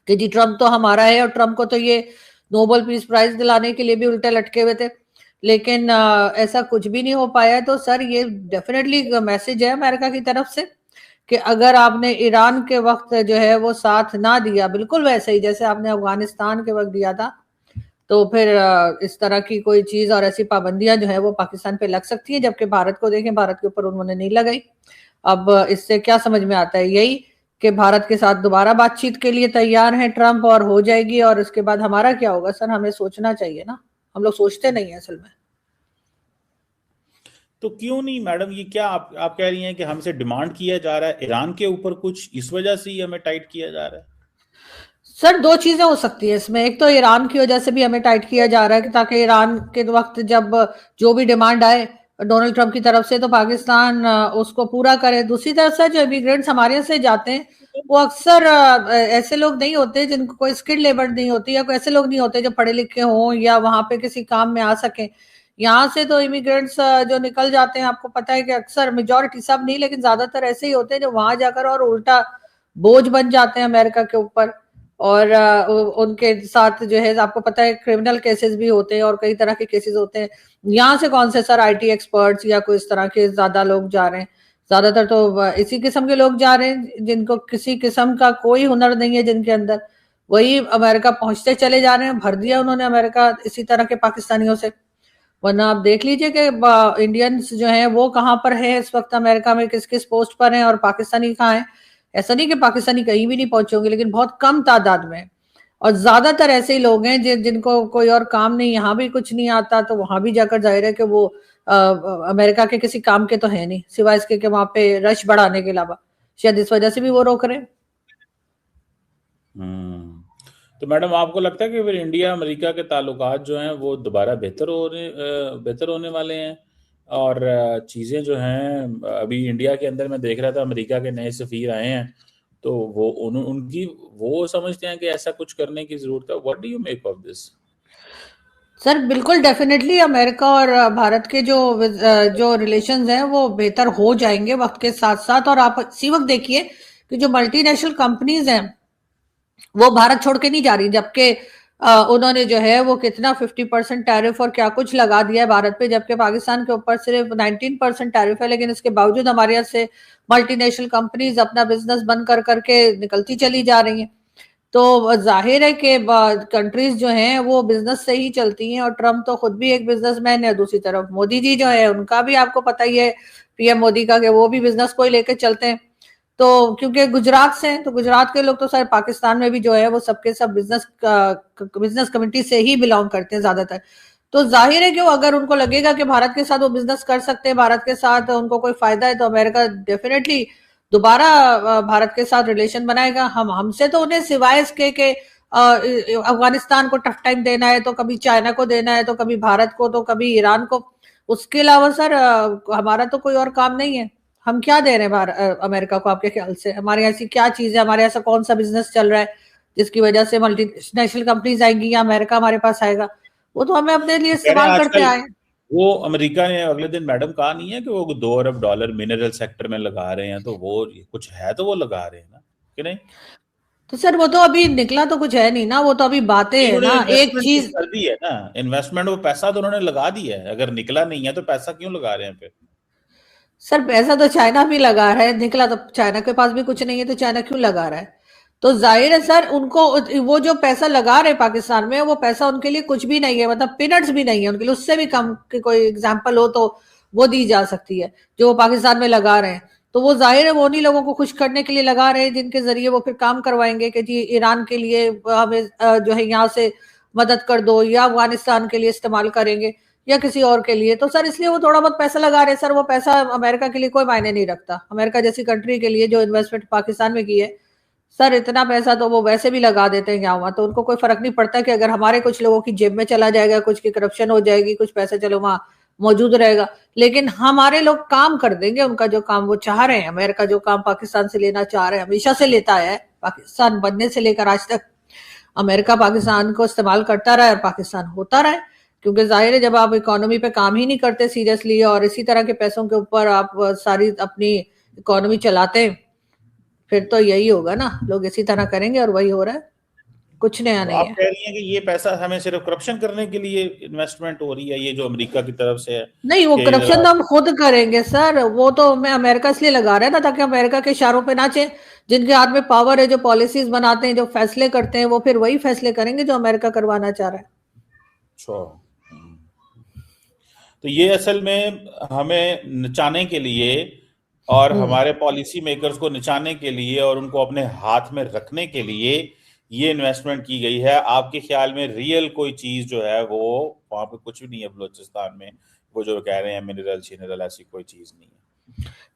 कि जी ट्रम्प तो हमारा है, और ट्रम्प को तो ये नोबेल पीस प्राइज दिलाने के लिए भी उल्टे लटके हुए थे, लेकिन ऐसा कुछ भी नहीं हो पाया। तो सर ये डेफिनेटली मैसेज है अमेरिका की तरफ से कि अगर आपने ईरान के वक्त जो है वो साथ ना दिया, बिल्कुल वैसे ही जैसे आपने अफगानिस्तान के वक्त दिया था, तो फिर इस तरह की कोई चीज और ऐसी पाबंदियां जो है वो पाकिस्तान पे लग सकती है। जबकि भारत को देखें, भारत के ऊपर उन्होंने नहीं लगाई। अब इससे क्या समझ में आता है? यही कि भारत के साथ दोबारा बातचीत के लिए तैयार हैं ट्रंप, और हो जाएगी, और उसके बाद हमारा क्या होगा? सर हमें सोचना चाहिए ना, हम लोग सोचते नहीं है असल में। तो क्यों नहीं मैडम, ये क्या आप कह रही हैं कि हमसे डिमांड किया जा रहा है ईरान के ऊपर कुछ, इस वजह से ही हमें टाइट किया जा रहा है? सर दो चीजें हो सकती है इसमें। एक तो ईरान की वजह से भी हमें टाइट किया जा रहा है कि ताकि ईरान के वक्त जब जो भी डिमांड आए डोनाल्ड ट्रंप की तरफ से, तो पाकिस्तान उसको पूरा करे। दूसरी तरफ से जो इमिग्रेंट्स हमारे यहाँ से जाते हैं, वो अक्सर ऐसे लोग नहीं होते जिनको कोई स्किल्ड लेबर नहीं होती, या कोई ऐसे लोग नहीं होते जो पढ़े लिखे हों या वहां पे किसी काम में आ सके। यहाँ से तो इमिग्रेंट्स जो निकल जाते हैं, आपको पता है कि अक्सर, मेजोरिटी, सब नहीं लेकिन ज्यादातर ऐसे ही होते हैं जो वहां जाकर और उल्टा बोझ बन जाते हैं अमेरिका के ऊपर। और उनके साथ जो है आपको पता है क्रिमिनल केसेस भी होते हैं और कई तरह के केसेस होते हैं। यहाँ से कौन से सर आईटी एक्सपर्ट्स या कोई इस तरह के ज्यादा लोग जा रहे हैं? ज्यादातर तो इसी किस्म के लोग जा रहे हैं जिनको किसी किस्म का कोई हुनर नहीं है जिनके अंदर, वही अमेरिका पहुंचते चले जा रहे हैं। भर दिया उन्होंने अमेरिका इसी तरह के पाकिस्तानियों से। वरना आप देख लीजिए कि इंडियंस जो हैं वो कहाँ पर है इस वक्त अमेरिका में, किस किस पोस्ट पर हैं, और पाकिस्तानी कहाँ है। ऐसा नहीं कि पाकिस्तानी कहीं भी नहीं पहुंचे होंगे, लेकिन बहुत कम तादाद में। और ज्यादातर ऐसे ही लोग हैं जिनको कोई और काम नहीं, यहाँ भी कुछ नहीं आता, तो वहां भी जाकर जाहिर है कि वो अमेरिका के किसी काम के तो है नहीं, सिवाय इसके कि वहां पे रश बढ़ाने के अलावा। शायद इस वजह से भी वो रोक रहे हैं। हम्म। तो मैडम आपको लगता है कि फिर इंडिया अमेरिका के ताल्लुकात जो हैं वो दोबारा बेहतर होने वाले हैं? और चीज़ें जो हैं, अभी इंडिया के अंदर मैं देख रहा था अमेरिका के नए सफ़ीर आए हैं, तो वो उनकी वो समझते हैं कि ऐसा कुछ करने की ज़रूरत है। What do you make of this? Sir बिल्कुल डेफिनेटली अमेरिका और भारत के जो रिलेशंस हैं वो बेहतर हो जाएंगे वक्त के साथ साथ। और आप इसी वक्त देखिए कि जो मल्टीनेशनल कंपनीज हैं वो भारत छोड़ के नहीं जा रही, जबकि उन्होंने जो है वो कितना 50% टैरिफ और क्या कुछ लगा दिया है भारत पे, जबकि पाकिस्तान के ऊपर सिर्फ 19% टैरिफ है। लेकिन इसके बावजूद हमारे यहाँ से मल्टीनेशनल कंपनीज अपना बिजनेस बंद कर करके निकलती चली जा रही हैं। तो जाहिर है कि कंट्रीज जो हैं वो बिजनेस से ही चलती हैं, और ट्रम्प तो खुद भी एक बिजनेसमैन है। दूसरी तरफ मोदी जी जो है उनका भी आपको पता ही है, पीएम मोदी का, कि वो भी बिजनेस को ही लेकर चलते हैं। तो क्योंकि गुजरात से हैं, तो गुजरात के लोग तो सर पाकिस्तान में भी जो है वो सबके सब बिजनेस कम्युनिटी से ही बिलोंग करते हैं ज्यादातर। तो जाहिर है कि वो अगर उनको लगेगा कि भारत के साथ वो बिजनेस कर सकते हैं, भारत के साथ उनको कोई फायदा है, तो अमेरिका डेफिनेटली दोबारा भारत के साथ रिलेशन बनाएगा। हम हमसे तो उन्हें सिवाय इसके के अफगानिस्तान को टफ टाइम देना है, तो कभी चाइना को देना है, तो कभी भारत को, तो कभी ईरान को। उसके अलावा सर हमारा तो कोई और काम नहीं है। हम क्या दे रहे हैं अमेरिका को? आपके ख्याल से हमारे ऐसी क्या चीज है, हमारे ऐसा कौन सा बिजनेस चल रहा है जिसकी वजह से मल्टीनेशनल कंपनीज आएंगी या अमेरिका हमारे पास आएगा? वो तो हमें अपने लिए कह रहे हैं इस्तेमाल करते आजकल आए। वो अमेरिका ने अगले दिन मैडम कहा नहीं है कि वो $2 अरब मिनरल सेक्टर में लगा रहे हैं, तो वो कुछ है तो वो लगा रहे हैं ना, कि नहीं? तो सर वो तो अभी निकला तो कुछ है नहीं ना, वो तो अभी बातें नहीं, है उन्होंने ना, एक इन्वेस्टमेंट तो चीज। कर दी है ना, इन्वेस्टमेंट वो पैसा तो उन्होंने लगा दिया है। अगर निकला नहीं है तो पैसा क्यों लगा रहे हैं फिर? सर पैसा तो चाइना भी लगा रहा है, निकला तो चाइना के पास भी कुछ नहीं है, तो चाइना क्यों लगा रहा है? तो जाहिर है सर उनको वो जो पैसा लगा रहे पाकिस्तान में, वो पैसा उनके लिए कुछ भी नहीं है, मतलब पीनट्स भी नहीं है उनके लिए। उससे भी कम की कोई एग्जांपल हो तो वो दी जा सकती है जो वो पाकिस्तान में लगा रहे हैं। तो वो जाहिर है वो उन्हीं लोगों को खुश करने के लिए लगा रहे हैं जिनके जरिए वो फिर काम करवाएंगे कि जी ईरान के लिए हमें जो है यहाँ से मदद कर दो, या अफगानिस्तान के लिए इस्तेमाल करेंगे, या किसी और के लिए। तो सर इसलिए वो थोड़ा बहुत पैसा लगा रहे हैं। सर वो पैसा अमेरिका के लिए कोई मायने नहीं रखता, अमेरिका जैसी कंट्री के लिए जो इन्वेस्टमेंट पाकिस्तान में की है। सर इतना पैसा तो वो वैसे भी लगा देते हैं यहाँ वहां, तो उनको कोई फर्क नहीं पड़ता कि अगर हमारे कुछ लोगों की जेब में चला जाएगा, कुछ की करप्शन हो जाएगी, कुछ पैसा चलो वहां मौजूद रहेगा, लेकिन हमारे लोग काम कर देंगे उनका जो काम वो चाह रहे हैं। अमेरिका जो काम पाकिस्तान से लेना चाह रहे हैं, हमेशा से लेता है, पाकिस्तान बनने से लेकर आज तक अमेरिका पाकिस्तान को इस्तेमाल करता रहा है और पाकिस्तान होता रहा है। क्योंकि जाहिर है जब आप इकोनॉमी पे काम ही नहीं करते सीरियसली, और इसी तरह के पैसों के ऊपर आप सारी अपनी इकोनॉमी चलाते हैं, फिर तो यही होगा ना, लोग इसी तरह करेंगे, और वही हो रहा है। कुछ नया तो नहीं आप है। कह रही हैं कि ये पैसा हमें सिर्फ करप्शन करने के लिए इन्वेस्टमेंट हो रही है, ये जो अमेरिका की तरफ से है नहीं, वो कि करप्शन जरा। तो हम खुद करेंगे सर, वो तो मैं अमेरिका इसलिए लगा रहा है ना ताकि अमेरिका के इशारों पे नाचे। जिनके हाथ में पावर है, जो पॉलिसीज बनाते हैं, जो फैसले करते हैं, वो फिर वही फैसले करेंगे जो अमेरिका करवाना चाह रहा है। अच्छा। तो ये असल में हमें नचाने के लिए और हम्म। हमारे पॉलिसी मेकर्स को नचाने के लिए और उनको अपने हाथ में रखने के लिए ये इन्वेस्टमेंट की गई है। आपके ख्याल में रियल कोई चीज जो है वो वहां पे कुछ भी नहीं है बलूचिस्तान में? वो जो कह रहे हैं मिनरल शिनरल, ऐसी कोई चीज नहीं है।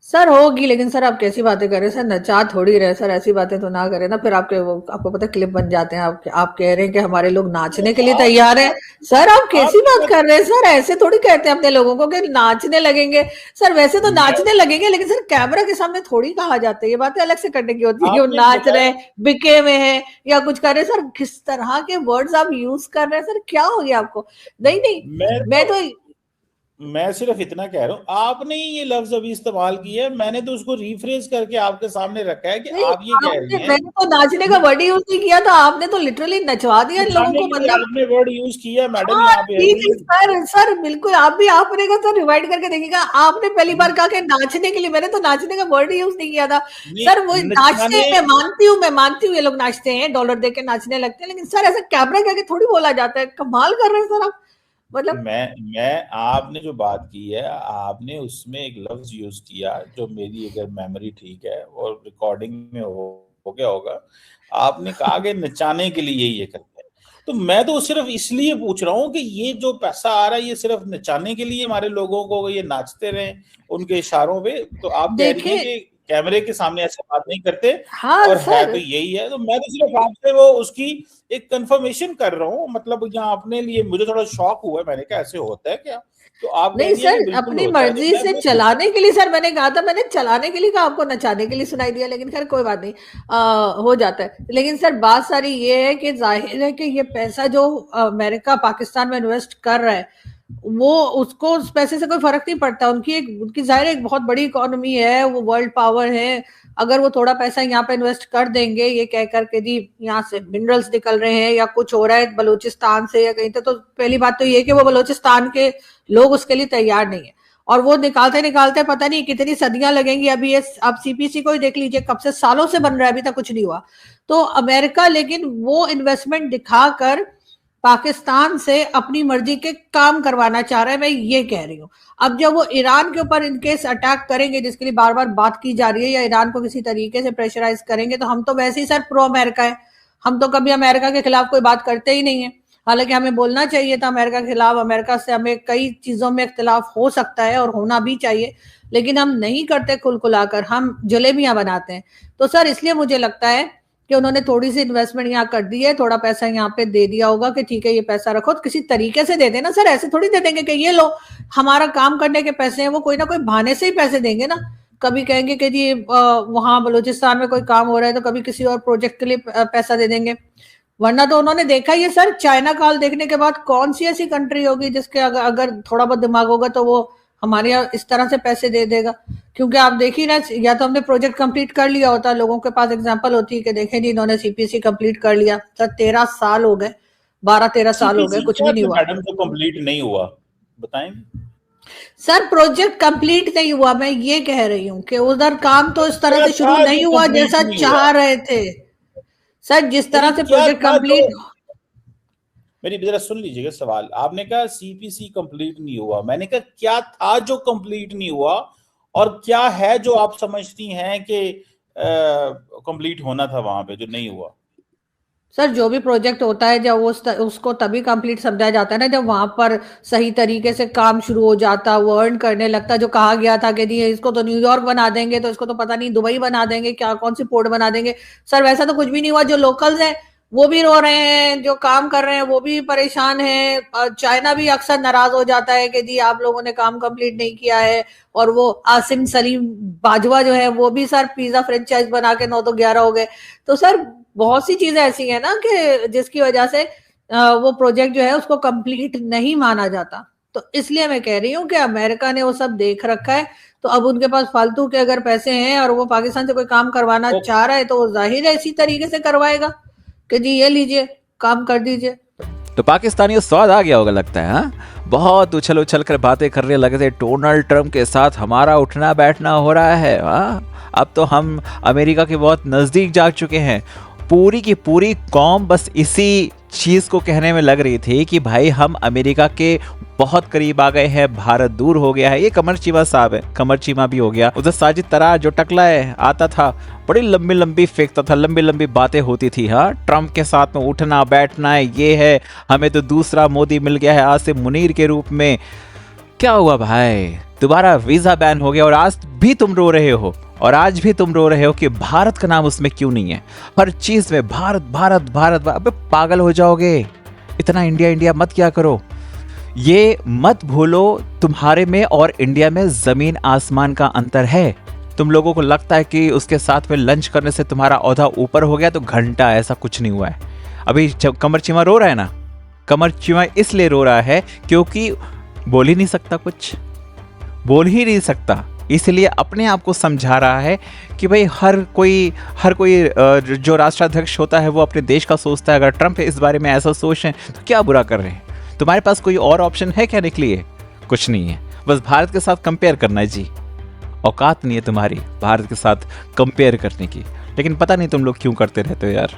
सर होगी, लेकिन सर आप कैसी बातें कर रहे हैं सर, नचा थोड़ी रहे सर, ऐसी बातें तो ना करें ना, फिर आपके वो आपको पता है क्लिप बन जाते हैं। आप कह रहे हैं कि हमारे लोग नाचने के लिए तैयार हैं। सर आप कैसी आपकी बात बात। कर रहे हैं सर, ऐसे थोड़ी कहते हैं अपने लोगों को कि नाचने लगेंगे। सर वैसे तो मैं नाचने लगेंगे, लेकिन सर कैमरा के सामने थोड़ी कहा जाता है, ये बातें अलग से करने की होती है कि वो आपने नाच रहे बताया। हैं, बिके में है या कुछ कर रहे हैं। सर किस तरह के वर्ड्स आप यूज कर रहे हैं सर, क्या हो गया आपको? नहीं नहीं, मैं तो मैं तो मैं सिर्फ इतना कह रहा हूं, आपने ही ये लफ्ज अभी इस्तेमाल किया है, मैंने तो उसको रिफ्रेज करके आपके सामने रखा है कि नहीं, आप ये कह आपने रही हैं। मैंने तो नाचने का वर्ड यूज नहीं किया था, आपने तो लिटरली नचवा दिया इन लोगों नचाने को, के लिए मतलब। आपने वर्ड यूज किया मैडम हाँ यहाँ पे ठीक है अभी। सर, सर बिल्कुल आप भी, आपने का सर रिवाइंड करके देखिएगा, आपने पहली बार कहा कि नाचने के लिए, मैंने तो नाचने का वर्ड यूज नहीं किया था। ये सर वो नाचते नचाने। हैं, मैं मानती हूँ ये लोग नाचते हैं, डॉलर दे के नाचने लगते हैं, लेकिन सर ऐसा कैमरा करके थोड़ी बोला जाता है, कमाल कर रहे हैं सर आप, मतलब। मैं आपने जो बात की है, आपने उसमें एक लफ्ज यूज किया जो मेरी अगर मेमोरी ठीक है और रिकॉर्डिंग में हो गया होगा। आपने कहा कि नचाने के लिए ये करते हैं। तो मैं तो सिर्फ इसलिए पूछ रहा हूँ कि ये जो पैसा आ रहा है ये सिर्फ नचाने के लिए, हमारे लोगों को ये नाचते रहे उनके इशारों पे। तो आप कह रही हैं देखिए, कि कैमरे के सामने ऐसे बात नहीं करते हाँ और है तो सर, यही है। तो मैं तो सिर्फ आपसे वो उसकी एक कंफर्मेशन कर रहा हूँ, मतलब यहाँ अपने लिए मुझे थोड़ा शॉक हुआ है, मैंने कहा ऐसे होता है क्या? तो आप कह नहीं रही है कि सर, बिल्कुल अपनी होता है, तो मर्जी मैं से वो पूछ रहा चलाने के लिए सर, मैंने कहा था, मैंने चलाने के लिए कहा, आपको नचाने के लिए सुनाई दिया, लेकिन खैर कोई बात नहीं, हो जाता है। लेकिन सर बात सारी ये है कि जाहिर है कि ये पैसा जो अमेरिका पाकिस्तान में इन्वेस्ट कर रहा है, वो उसको उस पैसे से कोई फर्क नहीं पड़ता। उनकी जाहिर है एक बहुत बड़ी इकोनॉमी है, वो वर्ल्ड पावर है। अगर वो थोड़ा पैसा यहाँ पे इन्वेस्ट कर देंगे, ये कह करके जी यहाँ से मिनरल्स निकल रहे हैं या कुछ हो रहा है बलूचिस्तान से या कहीं तो पहली बात तो ये कि वो बलूचिस्तान के लोग उसके लिए तैयार नहीं है। और वो निकालते निकालते पता नहीं कितनी सदियां लगेंगी। अभी ये आप सीपीसी को ही देख लीजिए, कब से सालों से बन रहा है, अभी तक कुछ नहीं हुआ। तो अमेरिका लेकिन वो इन्वेस्टमेंट दिखाकर पाकिस्तान से अपनी मर्जी के काम करवाना चाह रहा है, मैं ये कह रही हूँ। अब जब वो ईरान के ऊपर इनकेस अटैक करेंगे, जिसके लिए बार बार बात की जा रही है, या ईरान को किसी तरीके से प्रेशराइज करेंगे, तो हम तो वैसे ही सर प्रो अमेरिका है, हम तो कभी अमेरिका के खिलाफ कोई बात करते ही नहीं है। हालांकि हमें बोलना चाहिए था अमेरिका के खिलाफ, अमेरिका से हमें कई चीजों में इख्तिलाफ हो सकता है और होना भी चाहिए, लेकिन हम नहीं करते खुलखुलाकर, हम जलेबियां बनाते हैं। तो सर इसलिए मुझे लगता है कि उन्होंने थोड़ी सी इन्वेस्टमेंट यहाँ कर दी है, थोड़ा पैसा यहाँ पे दे दिया होगा कि ठीक है ये पैसा रखो, तो किसी तरीके से दे देना सर, ऐसे थोड़ी दे देंगे कि ये लो हमारा काम करने के पैसे हैं। वो कोई ना कोई बहाने से ही पैसे देंगे ना, कभी कहेंगे कि जी वहां बलूचिस्तान में कोई काम हो रहा है, तो कभी किसी और प्रोजेक्ट के लिए पैसा दे देंगे। वरना तो उन्होंने देखा ही है सर, चाइना काल देखने के बाद कौन सी ऐसी कंट्री होगी जिसके अगर थोड़ा बहुत दिमाग होगा तो वो हमारे यहाँ इस तरह से पैसे दे देगा। क्योंकि आप देखिए ना, या तो हमने प्रोजेक्ट कंप्लीट कर लिया होता, लोगों के पास एग्जांपल होती है कि देखें जी इन्होंने सीपीसी कंप्लीट कर लिया सर, 13 साल हो गए, 12-13 साल हो गए, सीपीसी कुछ क्या भी नहीं था हुआ। मैडम जो कंप्लीट नहीं हुआ, बताएंगे? सर प्रोजेक्ट कंप्लीट नहीं हुआ, मैं ये कह रही हूँ कि उधर काम तो इस तरह क्या से था शुरू जो नहीं हुआ कंप्लीट जैसा नहीं हुआ? चाह रहे थे। सर जिस यानी तरह से क्या प्रोजेक्ट था जो, कंप्लीट, मेरी जरा सुन लीजिएगा सवाल। आपने कहा सीपीसी कंप्लीट नहीं हुआ, मैंने कहा क्या था जो कंप्लीट नहीं हुआ और क्या है जो आप समझती हैं कि कंप्लीट होना था वहां पे जो नहीं हुआ? सर जो भी प्रोजेक्ट होता है जब उसको तभी कंप्लीट समझा जाता है ना, जब वहां पर सही तरीके से काम शुरू हो जाता, वो अर्न करने लगता। जो कहा गया था कि नहीं इसको तो न्यूयॉर्क बना देंगे, तो इसको तो पता नहीं दुबई बना देंगे, क्या कौन सी पोर्ट बना देंगे। सर वैसा तो कुछ भी नहीं हुआ। जो लोकल्स हैं वो भी रो रहे हैं, जो काम कर रहे हैं वो भी परेशान है। चाइना भी अक्सर नाराज हो जाता है कि जी आप लोगों ने काम कंप्लीट नहीं किया है। और वो आसिम सलीम बाजवा जो है वो भी सर पिज्जा फ्रेंचाइज बना के 9 तो 11 हो गए। तो सर बहुत सी चीजें ऐसी हैं ना कि जिसकी वजह से वो प्रोजेक्ट जो है उसको कंप्लीट नहीं माना जाता। तो इसलिए मैं कह रही हूँ कि अमेरिका ने वो सब देख रखा है, तो अब उनके पास फालतू के अगर पैसे हैं और वो पाकिस्तान से कोई काम करवाना ओके। चाह रहा है, तो वो जाहिर है इसी तरीके से करवाएगा। कि जी ये लीजिए, काम कर दीजिए। तो पाकिस्तानियों स्वाद आ गया होगा लगता है, हाँ? बहुत उछल उछल कर बातें करने लगे थे, डोनाल्ड ट्रंप के साथ हमारा उठना बैठना हो रहा है, हाँ? अब तो हम अमेरिका के बहुत नज़दीक जा चुके हैं। पूरी की पूरी कौम बस इसी चीज़ को कहने में लग रही थी कि भाई हम अमेरिका के बहुत करीब आ गए हैं, भारत दूर हो गया है। ये कमर चीमा साहब है, कमर चीमा भी हो गया। उधर साजिद तरार जो टकला है आता था, बड़ी लंबी लंबी फेंकता था, लंबी लंबी बातें होती थी, हाँ? ट्रंप के साथ में उठना बैठना है, ये है, हमें तो दूसरा मोदी मिल गया है आसिम मुनीर के रूप में। क्या हुआ भाई, दोबारा वीजा बैन हो गया और आज भी तुम रो रहे हो, और आज भी तुम रो रहे हो कि भारत का नाम उसमें क्यों नहीं है। हर चीज में भारत भारत भारत, अबे पागल हो जाओगे, इतना इंडिया इंडिया मत क्या करो। ये मत भूलो, तुम्हारे में और इंडिया में जमीन आसमान का अंतर है। तुम लोगों को लगता है कि उसके साथ में लंच करने से तुम्हारा औहदा ऊपर हो गया, तो घंटा ऐसा कुछ नहीं हुआ है। अभी कमर चीमा रो रहा है ना, कमर चीमा इसलिए रो रहा है क्योंकि बोल ही नहीं सकता, कुछ बोल ही नहीं सकता, इसलिए अपने आप को समझा रहा है कि भाई हर कोई जो राष्ट्राध्यक्ष होता है वो अपने देश का सोचता है। अगर ट्रंप इस बारे में ऐसा सोच रहे हैं तो क्या बुरा कर रहे हैं? तुम्हारे पास कोई और ऑप्शन है क्या निकली है? कुछ नहीं है, बस भारत के साथ कंपेयर करना है जी। औकात नहीं है तुम्हारी भारत के साथ कंपेयर करने की, लेकिन पता नहीं तुम लोग क्यों करते रहते हो यार।